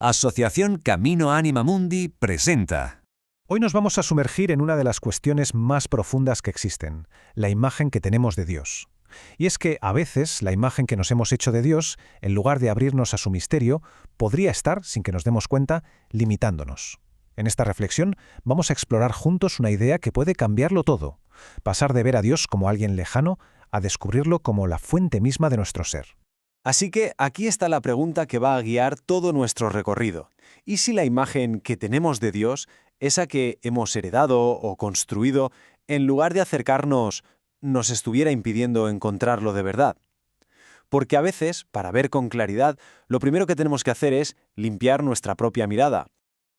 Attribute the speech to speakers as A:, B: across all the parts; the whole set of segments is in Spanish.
A: Asociación Camino Anima Mundi presenta.
B: Hoy nos vamos a sumergir en una de las cuestiones más profundas que existen, la imagen que tenemos de Dios. Y es que, a veces, la imagen que nos hemos hecho de Dios, en lugar de abrirnos a su misterio, podría estar, sin que nos demos cuenta, limitándonos. En esta reflexión vamos a explorar juntos una idea que puede cambiarlo todo, pasar de ver a Dios como alguien lejano a descubrirlo como la fuente misma de nuestro ser.
C: Así que aquí está la pregunta que va a guiar todo nuestro recorrido. ¿Y si la imagen que tenemos de Dios, esa que hemos heredado o construido, en lugar de acercarnos, nos estuviera impidiendo encontrarlo de verdad? Porque a veces, para ver con claridad, lo primero que tenemos que hacer es limpiar nuestra propia mirada.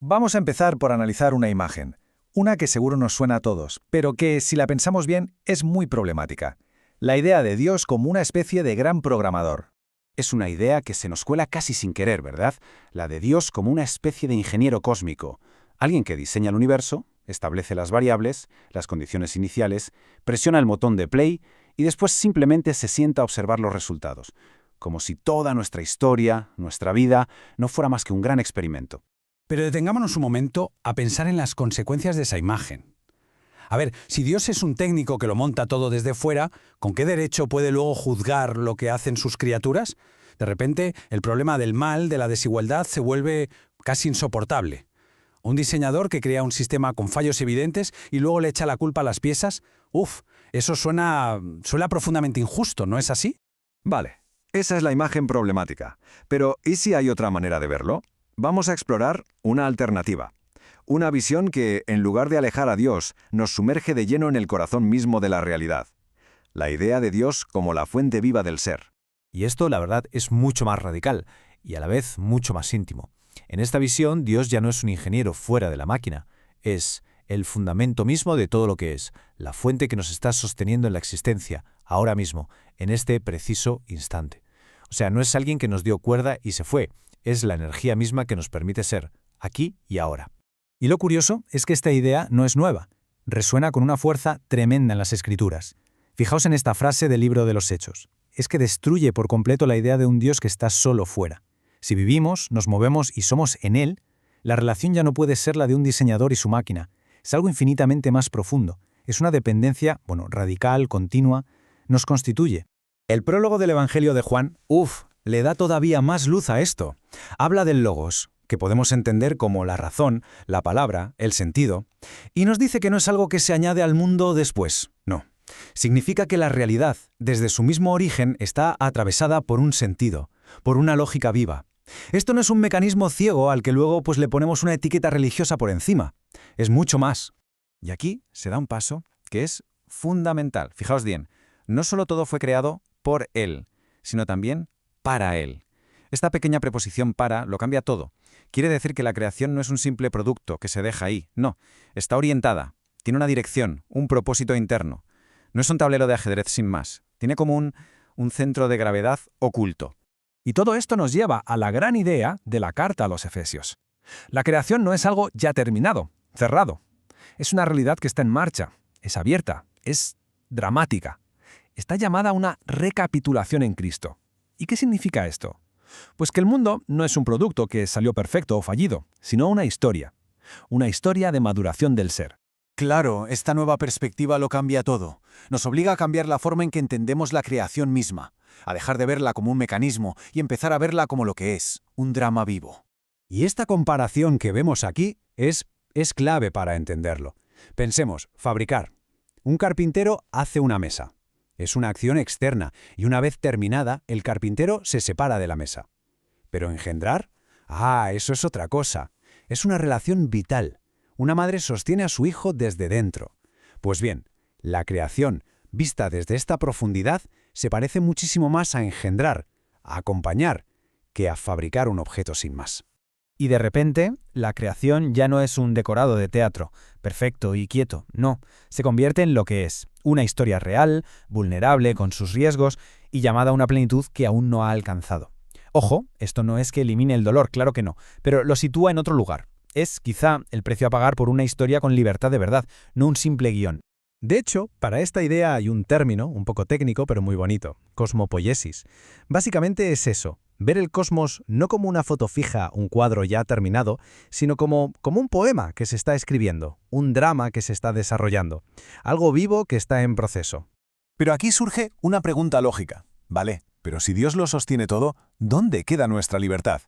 D: Vamos a empezar por analizar una imagen, una que seguro nos suena a todos, pero que, si la pensamos bien, es muy problemática. La idea de Dios como una especie de gran programador.
E: Es una idea que se nos cuela casi sin querer, ¿verdad? La de Dios como una especie de ingeniero cósmico. Alguien que diseña el universo, establece las variables, las condiciones iniciales, presiona el botón de play y después simplemente se sienta a observar los resultados. Como si toda nuestra historia, nuestra vida, no fuera más que un gran experimento.
F: Pero detengámonos un momento a pensar en las consecuencias de esa imagen. A ver, si Dios es un técnico que lo monta todo desde fuera, ¿con qué derecho puede luego juzgar lo que hacen sus criaturas? De repente, el problema del mal, de la desigualdad, se vuelve casi insoportable. Un diseñador que crea un sistema con fallos evidentes y luego le echa la culpa a las piezas, eso suena profundamente injusto, ¿no es así?
D: Vale, esa es la imagen problemática. Pero, ¿y si hay otra manera de verlo? Vamos a explorar una alternativa. Una visión que, en lugar de alejar a Dios, nos sumerge de lleno en el corazón mismo de la realidad. La idea de Dios como la fuente viva del ser.
B: Y esto, la verdad, es mucho más radical y a la vez mucho más íntimo. En esta visión, Dios ya no es un ingeniero fuera de la máquina, es el fundamento mismo de todo lo que es, la fuente que nos está sosteniendo en la existencia, ahora mismo, en este preciso instante. O sea, no es alguien que nos dio cuerda y se fue, es la energía misma que nos permite ser, aquí y ahora. Y lo curioso es que esta idea no es nueva, resuena con una fuerza tremenda en las Escrituras. Fijaos en esta frase del libro de los Hechos. Es que destruye por completo la idea de un Dios que está solo fuera. Si vivimos, nos movemos y somos en Él, la relación ya no puede ser la de un diseñador y su máquina. Es algo infinitamente más profundo. Es una dependencia, radical, continua. Nos constituye.
D: El prólogo del Evangelio de Juan, le da todavía más luz a esto. Habla del logos, que podemos entender como la razón, la palabra, el sentido, y nos dice que no es algo que se añade al mundo después, no. Significa que la realidad, desde su mismo origen, está atravesada por un sentido, por una lógica viva. Esto no es un mecanismo ciego al que luego le ponemos una etiqueta religiosa por encima. Es mucho más. Y aquí se da un paso que es fundamental. Fijaos bien, no solo todo fue creado por Él, sino también para Él. Esta pequeña preposición para lo cambia todo. Quiere decir que la creación no es un simple producto que se deja ahí, no. Está orientada, tiene una dirección, un propósito interno. No es un tablero de ajedrez sin más. Tiene como un centro de gravedad oculto.
G: Y todo esto nos lleva a la gran idea de la carta a los Efesios. La creación no es algo ya terminado, cerrado. Es una realidad que está en marcha, es abierta, es dramática. Está llamada a una recapitulación en Cristo. ¿Y qué significa esto? Pues que el mundo no es un producto que salió perfecto o fallido, sino una historia de maduración del ser.
C: Claro, esta nueva perspectiva lo cambia todo. Nos obliga a cambiar la forma en que entendemos la creación misma, a dejar de verla como un mecanismo y empezar a verla como lo que es, un drama vivo.
E: Y esta comparación que vemos aquí es clave para entenderlo. Pensemos, fabricar. Un carpintero hace una mesa. Es una acción externa y una vez terminada, el carpintero se separa de la mesa. Pero engendrar, eso es otra cosa. Es una relación vital. Una madre sostiene a su hijo desde dentro. Pues bien, la creación, vista desde esta profundidad, se parece muchísimo más a engendrar, a acompañar, que a fabricar un objeto sin más.
B: Y de repente, la creación ya no es un decorado de teatro, perfecto y quieto, no. Se convierte en lo que es, una historia real, vulnerable, con sus riesgos y llamada a una plenitud que aún no ha alcanzado. Ojo, esto no es que elimine el dolor, claro que no, pero lo sitúa en otro lugar. Es, quizá, el precio a pagar por una historia con libertad de verdad, no un simple guión.
G: De hecho, para esta idea hay un término, un poco técnico pero muy bonito, cosmopoiesis. Básicamente es eso,
D: Ver el cosmos no como una foto fija, un cuadro ya terminado, sino como un poema que se está escribiendo, un drama que se está desarrollando, algo vivo que está en proceso.
B: Pero aquí surge una pregunta lógica. Vale, pero si Dios lo sostiene todo, ¿dónde queda nuestra libertad?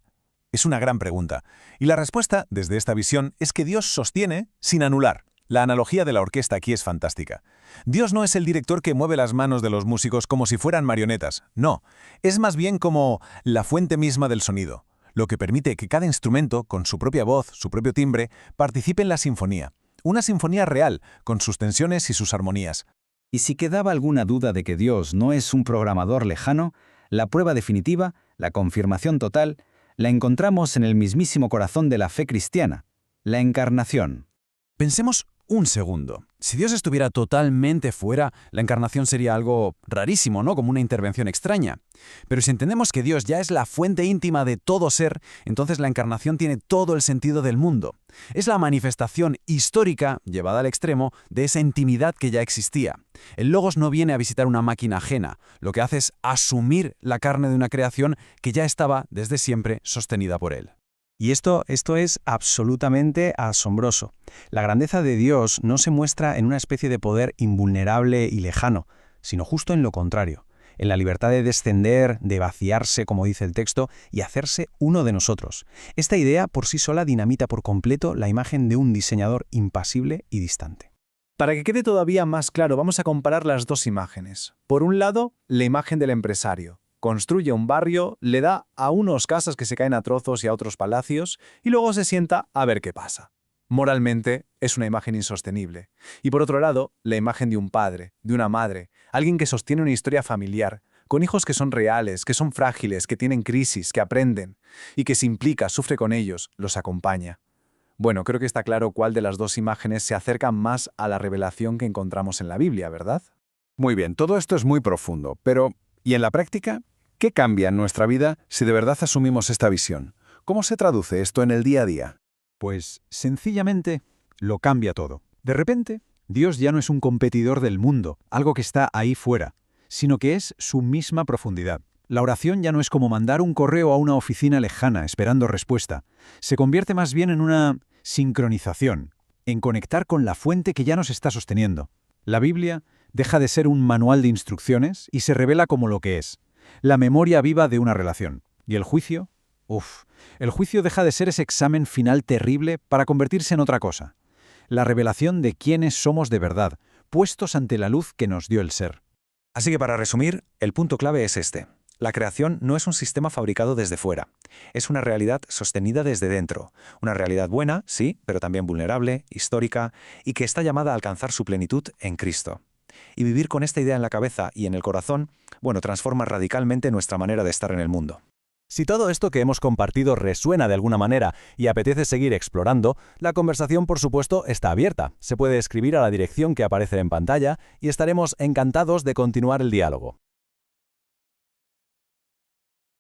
B: Es una gran pregunta. Y la respuesta, desde esta visión, es que Dios sostiene sin anular. La analogía de la orquesta aquí es fantástica. Dios no es el director que mueve las manos de los músicos como si fueran marionetas. No, es más bien como la fuente misma del sonido, lo que permite que cada instrumento, con su propia voz, su propio timbre, participe en la sinfonía. Una sinfonía real, con sus tensiones y sus armonías.
H: Y si quedaba alguna duda de que Dios no es un programador lejano, la prueba definitiva, la confirmación total, la encontramos en el mismísimo corazón de la fe cristiana, la encarnación.
E: Pensemos un segundo. Si Dios estuviera totalmente fuera, la encarnación sería algo rarísimo, ¿no? Como una intervención extraña. Pero si entendemos que Dios ya es la fuente íntima de todo ser, entonces la encarnación tiene todo el sentido del mundo. Es la manifestación histórica, llevada al extremo, de esa intimidad que ya existía. El Logos no viene a visitar una máquina ajena, lo que hace es asumir la carne de una creación que ya estaba desde siempre sostenida por Él.
D: Y esto es absolutamente asombroso. La grandeza de Dios no se muestra en una especie de poder invulnerable y lejano, sino justo en lo contrario, en la libertad de descender, de vaciarse, como dice el texto, y hacerse uno de nosotros. Esta idea por sí sola dinamita por completo la imagen de un diseñador impasible y distante.
C: Para que quede todavía más claro, vamos a comparar las dos imágenes. Por un lado, la imagen del empresario. Construye un barrio, le da a unos casas que se caen a trozos y a otros palacios, y luego se sienta a ver qué pasa. Moralmente, es una imagen insostenible. Y por otro lado, la imagen de un padre, de una madre, alguien que sostiene una historia familiar, con hijos que son reales, que son frágiles, que tienen crisis, que aprenden, y que se implica, sufre con ellos, los acompaña. Bueno, creo que está claro cuál de las dos imágenes se acerca más a la revelación que encontramos en la Biblia, ¿verdad?
F: Muy bien, todo esto es muy profundo, pero ¿y en la práctica? ¿Qué cambia en nuestra vida si de verdad asumimos esta visión? ¿Cómo se traduce esto en el día a día?
E: Pues, sencillamente, lo cambia todo. De repente, Dios ya no es un competidor del mundo, algo que está ahí fuera, sino que es su misma profundidad. La oración ya no es como mandar un correo a una oficina lejana esperando respuesta. Se convierte más bien en una sincronización, en conectar con la fuente que ya nos está sosteniendo. La Biblia deja de ser un manual de instrucciones y se revela como lo que es. La memoria viva de una relación. ¿Y el juicio? El juicio deja de ser ese examen final terrible para convertirse en otra cosa. La revelación de quiénes somos de verdad, puestos ante la luz que nos dio el ser.
I: Así que para resumir, el punto clave es este. La creación no es un sistema fabricado desde fuera. Es una realidad sostenida desde dentro. Una realidad buena, sí, pero también vulnerable, histórica, y que está llamada a alcanzar su plenitud en Cristo. Y vivir con esta idea en la cabeza y en el corazón, transforma radicalmente nuestra manera de estar en el mundo.
D: Si todo esto que hemos compartido resuena de alguna manera y apetece seguir explorando, la conversación, por supuesto, está abierta. Se puede escribir a la dirección que aparece en pantalla y estaremos encantados de continuar el diálogo.